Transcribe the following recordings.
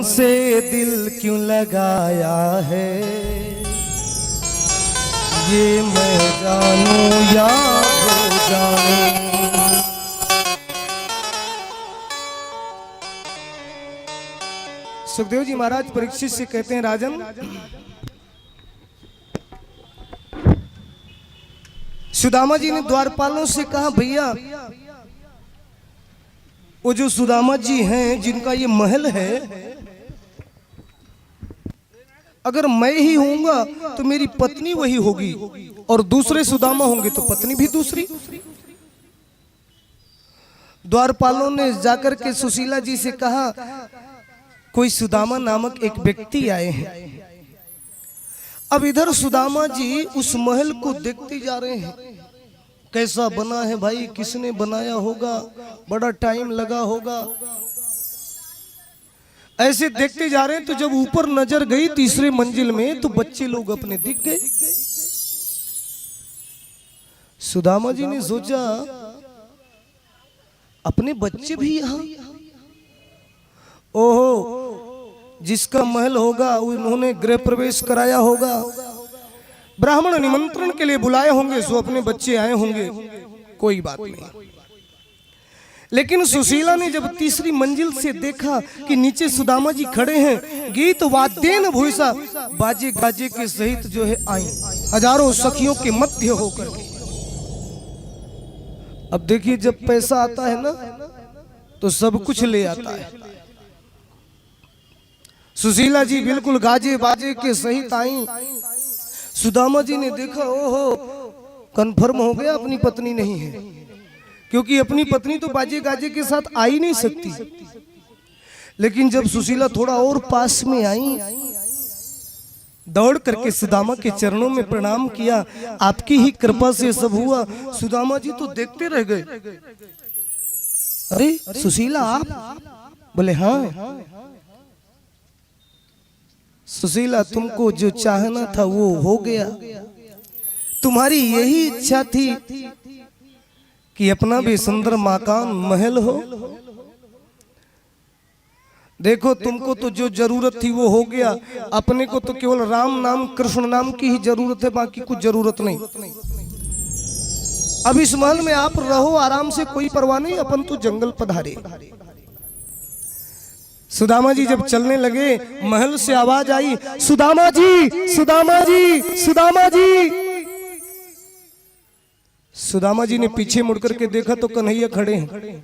से दिल क्यों लगाया है, ये मैं जानूं या वो जाने। सुखदेव जी महाराज परीक्षित से कहते हैं, राजन सुदामा जी ने द्वारपालों से कहा, भैया वो जो सुदामा जी हैं जिनका ये महल है, अगर मैं ही होऊंगा तो मेरी पत्नी वही होगी, और दूसरे सुदामा होंगे तो पत्नी भी दूसरी। द्वारपालों ने जाकर के सुशीला जी से कहा, कोई सुदामा नामक एक व्यक्ति आए हैं। अब इधर सुदामा जी उस महल को देखते जा रहे हैं, कैसा बना है भाई, किसने बनाया होगा, बड़ा टाइम लगा होगा। ऐसे देखते जा रहे हैं तो जब ऊपर नजर गई तीसरे मंजिल में, तो बच्चे लोग अपने दिख गए। सुदामा जी ने सोचा, अपने बच्चे भी यहां, ओहो, जिसका महल होगा उन्होंने गृह प्रवेश कराया होगा, ब्राह्मण निमंत्रण के लिए बुलाए होंगे, सो अपने बच्चे आए होंगे, कोई बात नहीं। लेकिन सुशीला ने जब तीसरी मंजिल से देखा कि नीचे सुदामा जी खड़े हैं, गीत वाद्येन भूषा, बाजे गाजे के सहित जो है आई, हजारों सखियों के मध्य होकर के। अब देखिए, जब पैसा आता है ना तो सब कुछ ले आता है। सुशीला जी बिल्कुल गाजे बाजे के सहित आई। सुदामा जी ने देखा, ओहो, कन्फर्म हो गया अपनी पत्नी नहीं है, क्योंकि अपनी पत्नी तो बाजे गाजे के साथ आ ही नहीं सकती। लेकिन जब सुशीला थोड़ा और पास में आई, दौड़ करके सुदामा के चरणों में प्रणाम किया, आपकी ही कृपा से सब हुआ। सुदामा जी तो देखते रह गए, अरे सुशीला आप? बोले हाँ। सुशीला, तुमको जो चाहना था वो हो गया, तुम्हारी यही इच्छा थी कि अपना भी सुंदर मकान महल हो। देखो, तुमको तो जो जरूरत थी वो हो गया, अपने को तो केवल राम नाम कृष्ण नाम की ही जरूरत है, बाकी कुछ जरूरत नहीं। अब इस महल में आप रहो आराम से, कोई परवाह नहीं, अपन तो जंगल पधारे। सुदामा जी जब चलने लगे, महल से आवाज आई, सुदामा जी, सुदामा जी, सुदामा जी। सुदामा जी ने पीछे मुड़ करके देखा तो कन्हैया खड़े हैं।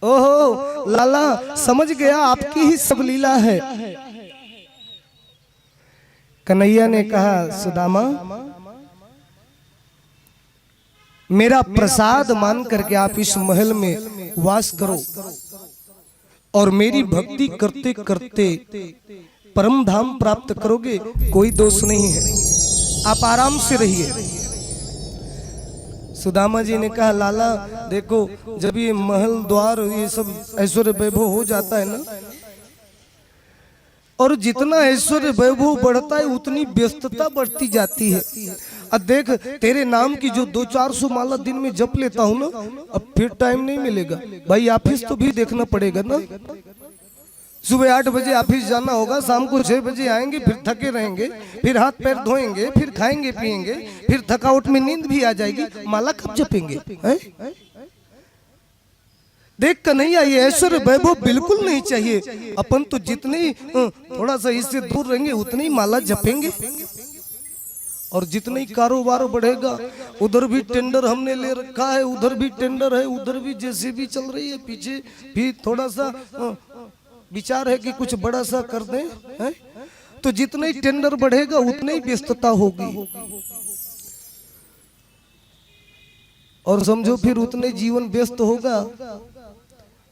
ओहो लाला, समझ गया आपकी ही सब लीला है। कन्हैया ने कहा, सुदामा, मेरा प्रसाद मान करके आप इस महल में वास करो, और मेरी भक्ति करते करते परम धाम प्राप्त करोगे, कोई दोष नहीं है, आप आराम से रहिए। सुदामा जी ने कहा, लाला देखो, जब ये महल द्वार ये सब ऐश्वर्य वैभव हो जाता है ना, और जितना ऐश्वर्य वैभव बढ़ता है उतनी व्यस्तता बढ़ती जाती है। अब देख, तेरे नाम की जो 200-400 माला दिन में जप लेता हूँ ना, अब फिर टाइम नहीं मिलेगा भाई, ऑफिस तो भी देखना पड़ेगा ना। सुबह 8 बजे ऑफिस जाना होगा, शाम को 6 बजे आएंगे, फिर थके रहेंगे, फिर हाथ पैर धोएंगे, फिर खाएंगे पिएंगे, फिर थकावट में नींद भी आ जाएगी, माला कब जपेंगे? देख कन्हैया, ये ऐश्वर्य वैभव बिल्कुल नहीं चाहिए। अपन तो जितने थोड़ा सा इससे दूर रहेंगे उतनी माला जपेंगे, और जितना ही कारोबार बढ़ेगा, उधर भी टेंडर हमने ले रखा है, उधर भी टेंडर है, उधर भी जैसे भी चल रही है, पीछे भी थोड़ा सा विचार है कि कुछ बड़ा सा कर दें, है? तो जितना ही टेंडर बढ़ेगा उतनी ही व्यस्तता होगी, और समझो फिर उतने जीवन व्यस्त होगा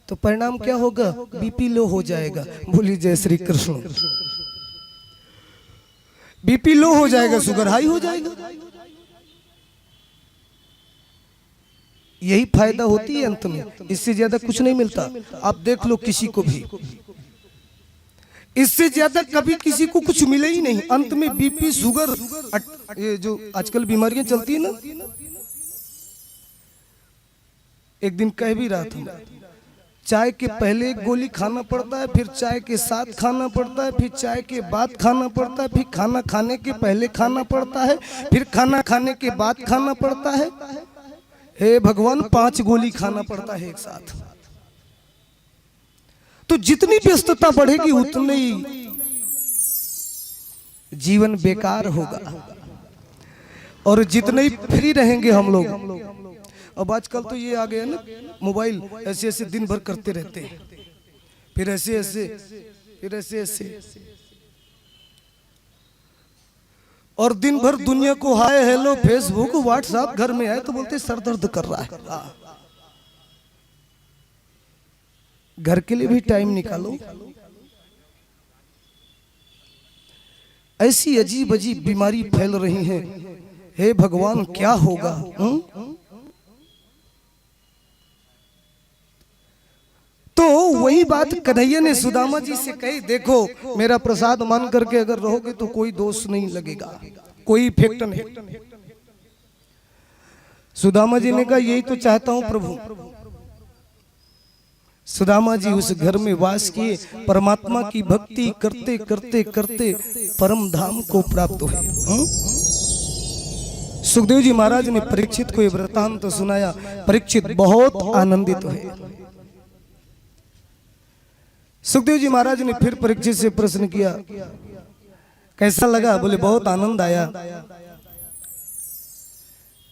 तो परिणाम क्या होगा? बीपी लो हो जाएगा। बोली जय श्री कृष्ण। बीपी लो हो जाएगा, शुगर हाई हो जाएगा। यही फायदा होती है अंत में, इससे ज्यादा कुछ नहीं मिलता। आप देख लो किसी को भी, इससे ज्यादा कभी किसी को कुछ मिले ही नहीं। अंत में बीपी, शुगर, ये जो आजकल बीमारियां चलती है ना, एक दिन कह भी रहा था, चाय के पहले एक गोली खाना पड़ता है, फिर चाय के साथ खाना पड़ता है, फिर चाय के बाद खाना पड़ता है, फिर खाना खाने के पहले खाना पड़ता है, फिर खाना खाने के बाद खाना पड़ता है। हे भगवान, 5 गोली खाना पड़ता है एक साथ। तो जितनी व्यस्तता बढ़ेगी उतने ही जीवन बेकार होगा, और जितने ही फ्री रहेंगे हम लोग। अब आजकल तो ये आ गया ना, मोबाइल ऐसे ऐसे दिन भर करते रहते हैं, फिर ऐसे ऐसे, फिर ऐसे ऐसे, और दिन भर दुनिया को हाय हेलो फेसबुक व्हाट्सएप, घर में आए तो बोलते सर दर्द कर रहा है। घर के लिए भी टाइम निकालो। ऐसी अजीब अजीब बीमारी फैल रही है, हे भगवान क्या होगा? तो वही बात कन्हैया ने सुदामा जी से कही, देखो मेरा प्रसाद मान करके अगर रहोगे तो कोई दोष नहीं लगेगा, कोई इफेक्ट नहीं। सुदामा जी ने कहा यही तो चाहता हूं प्रभु। सुदामा जी उस घर में वास किए, परमात्मा की भक्ति करते करते करते परम धाम को प्राप्त हुए। सुखदेव जी महाराज ने परीक्षित को ये वृत्तांत सुनाया। परीक्षित बहुत आनंदित हुए। सुखदेव जी महाराज ने फिर परीक्षित से प्रश्न किया, कैसा लगा? बोले बहुत आनंद आया।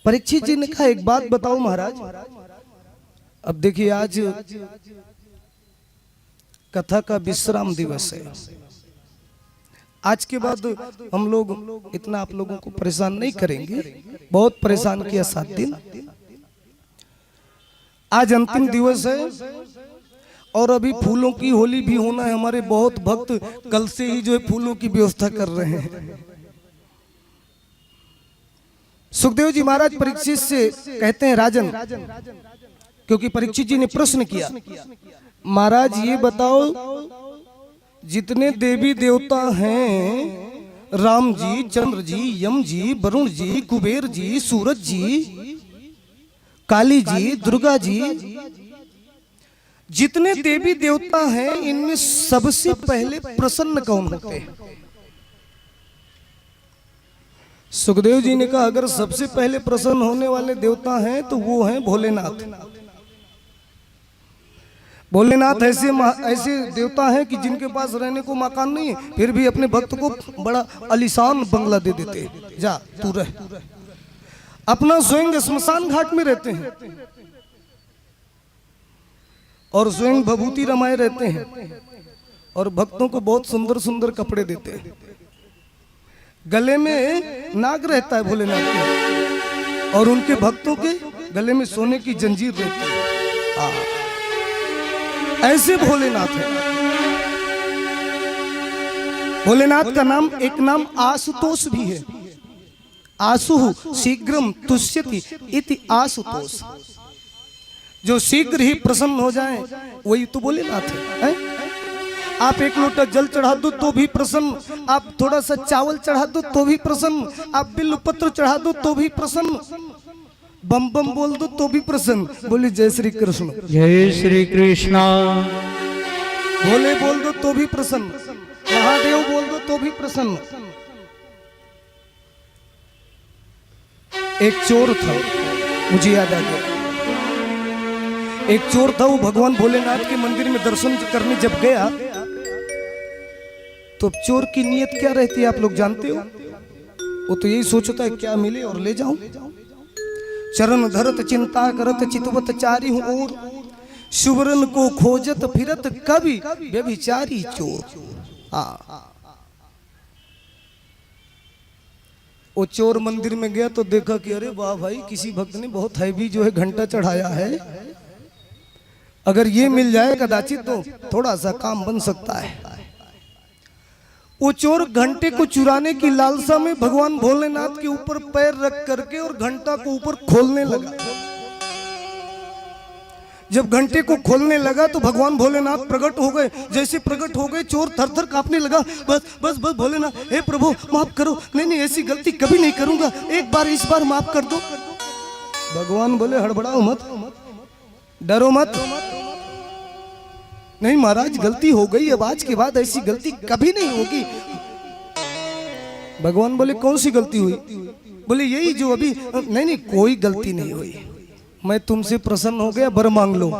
परीक्षित जी ने कहा एक बात बताओ महाराज। अब देखिए आज कथा का विश्राम दिवस है। आज के बाद हम लोग इतना आप लोगों को परेशान नहीं करेंगे, बहुत परेशान किया 7 दिन। आज अंतिम दिवस है और अभी फूलों की होली भी होना है। हमारे बहुत भक्त कल से ही जो है फूलों की व्यवस्था कर रहे हैं। सुखदेव जी महाराज परीक्षित से कहते हैं राजन, क्योंकि परीक्षित जी ने प्रश्न किया, महाराज ये बताओ जितने देवी देवता हैं, राम जी, चंद्र जी, यम जी, वरुण जी, कुबेर जी, सूरज जी, काली जी, दुर्गा जी, जितने देवी देवता हैं इनमें सबसे पहले प्रसन्न कौन होते हैं? सुखदेव जी ने कहा अगर सबसे पहले प्रसन्न होने वाले देवता हैं तो वो हैं भोलेनाथ। भोलेनाथ ऐसे देवता हैं कि जिनके पास रहने को मकान नहीं है, फिर भी अपने भक्त को बड़ा आलीशान बंगला दे देते हैं, जा तू रह। अपना स्वयं स्मशान घाट में रहते हैं और स्वयं भभूति रमाए रहते हैं, और भक्तों को बहुत सुंदर सुंदर कपड़े देते हैं। गले में नाग रहता है भोलेनाथ के, और उनके भक्तों के गले में सोने की जंजीर रहती है। ऐसे भोलेनाथ है। भोलेनाथ का नाम एक नाम आशुतोष भी है। आशु शीघ्रम तुष्यति इति आशुतोष, जो शीघ्र ही प्रसन्न हो जाए वही तो भोलेनाथ है। आप 1 लोटा जल चढ़ा दो तो भी प्रसन्न, आप थोड़ा सा चावल चढ़ा दो तो भी प्रसन्न, आप बिल्व पत्र चढ़ा दो तो भी प्रसन्न, बम बम बोल दो तो भी प्रसन्न। बोले जय श्री कृष्ण, जय श्री कृष्ण। भोले बोल दो तो भी प्रसन्न, महादेव बोल दो तो भी प्रसन्न। एक चोर था, मुझे याद आ गया। एक चोर था, वो भगवान भोलेनाथ के मंदिर में दर्शन करने जब गया तो चोर की नीयत क्या रहती है आप लोग जानते हो? वो तो यही सोचता है क्या मिले और ले जाऊं। चरण धरत चिंता करत चितवत चारी हूं और, सुवरन को खोजत फिरत कभी व्यभिचारी चोर। वो चोर मंदिर में गया तो देखा कि अरे वाह भाई, किसी भक्त ने बहुत हैवी जो है घंटा चढ़ाया है, अगर ये मिल जाए कदाचित तो थोड़ा सा काम बन सकता है। वो चोर घंटे को चुराने की लालसा में भगवान भोलेनाथ के ऊपर पैर रख करके और घंटा को ऊपर खोलने लगा। जब घंटे को खोलने लगा तो भगवान भोलेनाथ प्रकट हो गए। जैसे प्रकट हो गए चोर थर थर कांपने लगा। बस बस बस भोलेनाथ, हे प्रभु माफ करो, नहीं नहीं ऐसी गलती कभी नहीं करूंगा, एक बार इस बार माफ कर दो। भगवान बोले हड़बड़ाओ मत, डरो मत, नहीं महाराज गलती हो गई, अब आज के बाद ऐसी गलती कभी नहीं होगी। भगवान बोले कौन सी गलती हुई? बोले यही जो अभी। नहीं नहीं कोई गलती नहीं हुई, मैं तुमसे प्रसन्न हो गया, वर मांग लो।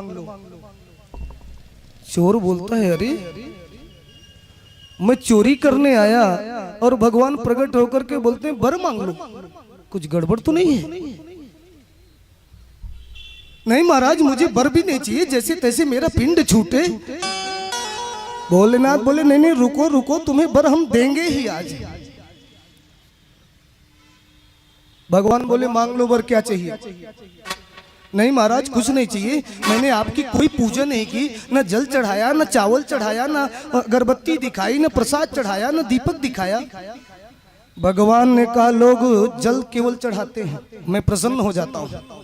चोर बोलता है अरे मैं चोरी करने आया और भगवान प्रकट होकर के बोलते हैं वर मांग लो, कुछ गड़बड़ तो नहीं है? नहीं महाराज मुझे वर भी नहीं चाहिए, जैसे तैसे मेरा पिंड छूटे। भोलेनाथ बोले नहीं नहीं रुको रुको, तुम्हें वर हम देंगे ही आज। भगवान बोले मांग लो वर, क्या चाहिए? नहीं महाराज कुछ नहीं चाहिए, मैंने आपकी कोई पूजा नहीं की, न जल चढ़ाया, न चावल चढ़ाया, न अगरबत्ती दिखाई, न प्रसाद चढ़ाया, न दीपक दिखाया। भगवान ने कहा लोग जल केवल चढ़ाते हैं, मैं प्रसन्न हो जाता हूँ।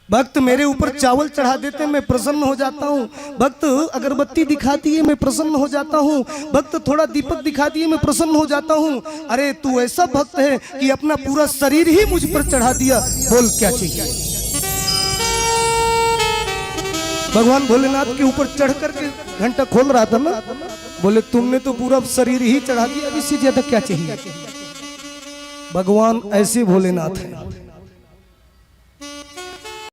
भक्त मेरे ऊपर चावल चढ़ा देते हैं, मैं प्रसन्न हो जाता हूँ। भक्त अगरबत्ती दिखाती है, मैं प्रसन्न हो जाता हूँ। भक्त थोड़ा दीपक दिखाती है, मैं प्रसन्न हो जाता हूँ। अरे तू ऐसा भक्त है कि अपना पूरा शरीर ही मुझ पर चढ़ा दिया, बोल क्या चाहिए? भगवान भोलेनाथ के ऊपर चढ़ करके घंटा खोल रहा था ना, बोले तुमने तो पूरा शरीर ही चढ़ा दिया, इससे ज्यादा क्या चाहिए? भगवान ऐसे भोलेनाथ है।